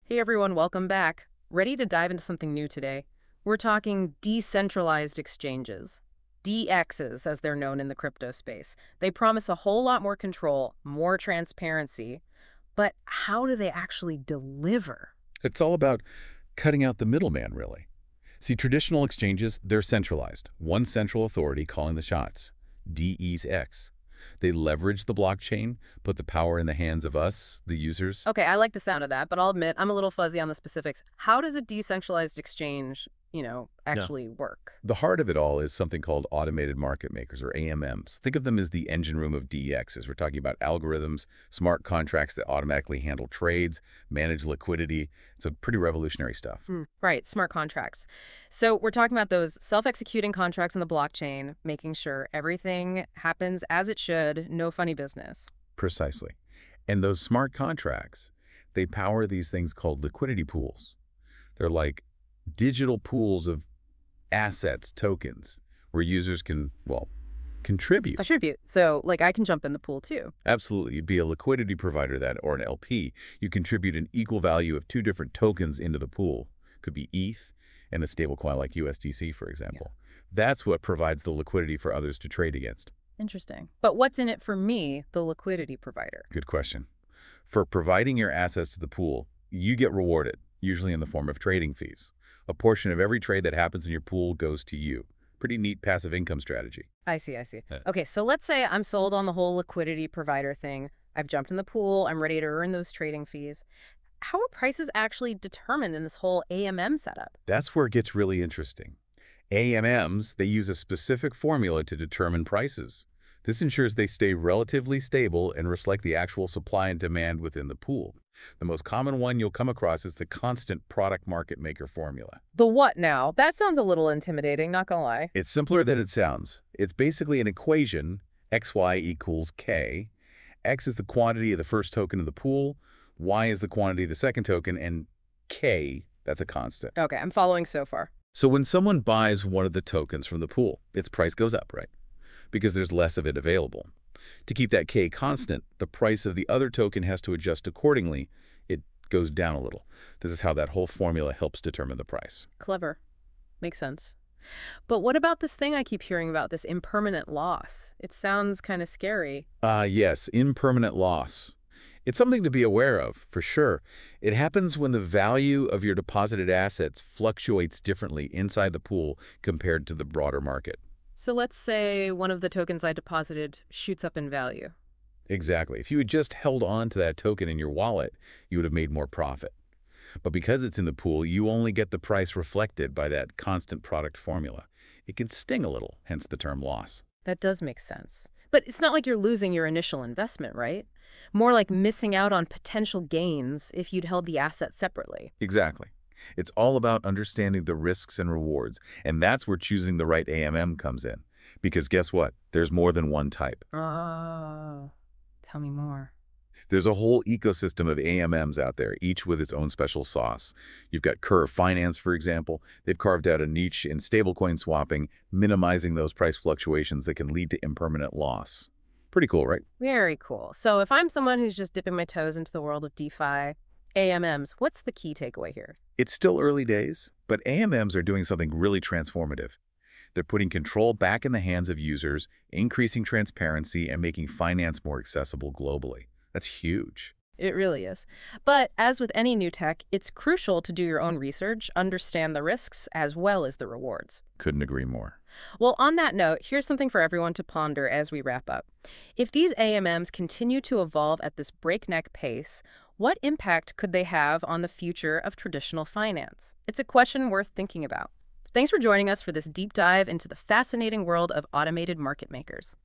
Hey everyone, welcome back. Ready to dive into something new today? We're talking decentralized exchanges. DXs, as they're known in the crypto space. They promise a whole lot more control, more transparency, but how do they actually deliver? It's all about cutting out the middleman, really. See, traditional exchanges, they're centralized. One central authority calling the shots. DEX. They leverage the blockchain, put the power in the hands of us, the users. Okay, I like the sound of that, but I'll admit I'm a little fuzzy on the specifics. How does a decentralized exchange, Yeah. actually work? The heart of it all is something called automated market makers, or AMMs. Think of them as the engine room of DEXs. We're talking about algorithms, smart contracts that automatically handle trades, manage liquidity. It's a pretty revolutionary stuff. Right, smart contracts. So we're talking about those self-executing contracts on the blockchain, making sure everything happens as it should, no funny business. Precisely. And those smart contracts, they power these things called liquidity pools. They're like digital pools of assets, tokens, where users can, well, contribute. Attribute. So, like, I can jump in the pool too. Absolutely. You'd be a liquidity provider that, or an LP. You contribute an equal value of two different tokens into the pool. Could be ETH and a stablecoin like USDC, for example. That's what provides the liquidity for others to trade against. Interesting. But what's in it for me, the liquidity provider? Good question. For providing your assets to the pool, you get rewarded, usually in the form of trading fees. A portion of every trade that happens in your pool goes to you. Pretty neat passive income strategy. I see. Uh, Okay, so let's say I'm sold on the whole liquidity provider thing. I've jumped in the pool. I'm ready to earn those trading fees. How are prices actually determined in this whole AMM setup? That's where it gets really interesting. AMMs, they use a specific formula to determine prices. This ensures they stay relatively stable and reflect the actual supply and demand within the pool. The most common one you'll come across is the constant product market maker formula. The what now? That sounds a little intimidating, not gonna lie. It's simpler than it sounds. It's basically an equation, xy equals k. X is the quantity of the first token in the pool, y is the quantity of the second token, and k, that's a constant. Okay, I'm following so far. So when someone buys one of the tokens from the pool, its price goes up, right? Because there's less of it available. To keep that K constant, the price of the other token has to adjust accordingly. It goes down a little. This is how that whole formula helps determine the price. Clever. Makes sense. But what about this thing I keep hearing about, this impermanent loss? It sounds kind of scary. Yes, impermanent loss. It's something to be aware of, for sure. It happens when the value of your deposited assets fluctuates differently inside the pool compared to the broader market. So let's say one of the tokens I deposited shoots up in value. Exactly. If you had just held on to that token in your wallet, you would have made more profit. But because it's in the pool, you only get the price reflected by that constant product formula. It can sting a little, hence the term loss. That does make sense. But it's not like you're losing your initial investment, right? More like missing out on potential gains if you'd held the asset separately. Exactly. It's all about understanding the risks and rewards, and that's where choosing the right AMM comes in. Because guess what? There's more than one type. Oh, tell me more. There's a whole ecosystem of AMMs out there, each with its own special sauce. You've got Curve Finance, for example. They've carved out a niche in stablecoin swapping, minimizing those price fluctuations that can lead to impermanent loss. Pretty cool, right? Very cool. So if I'm someone who's just dipping my toes into the world of DeFi, AMMs, what's the key takeaway here? It's still early days, but AMMs are doing something really transformative. They're putting control back in the hands of users, increasing transparency, and making finance more accessible globally. That's huge. It really is. But as with any new tech, it's crucial to do your own research, understand the risks as well as the rewards. Couldn't agree more. Well, on that note, here's something for everyone to ponder as we wrap up. If these AMMs continue to evolve at this breakneck pace, what impact could they have on the future of traditional finance? It's a question worth thinking about. Thanks for joining us for this deep dive into the fascinating world of automated market makers.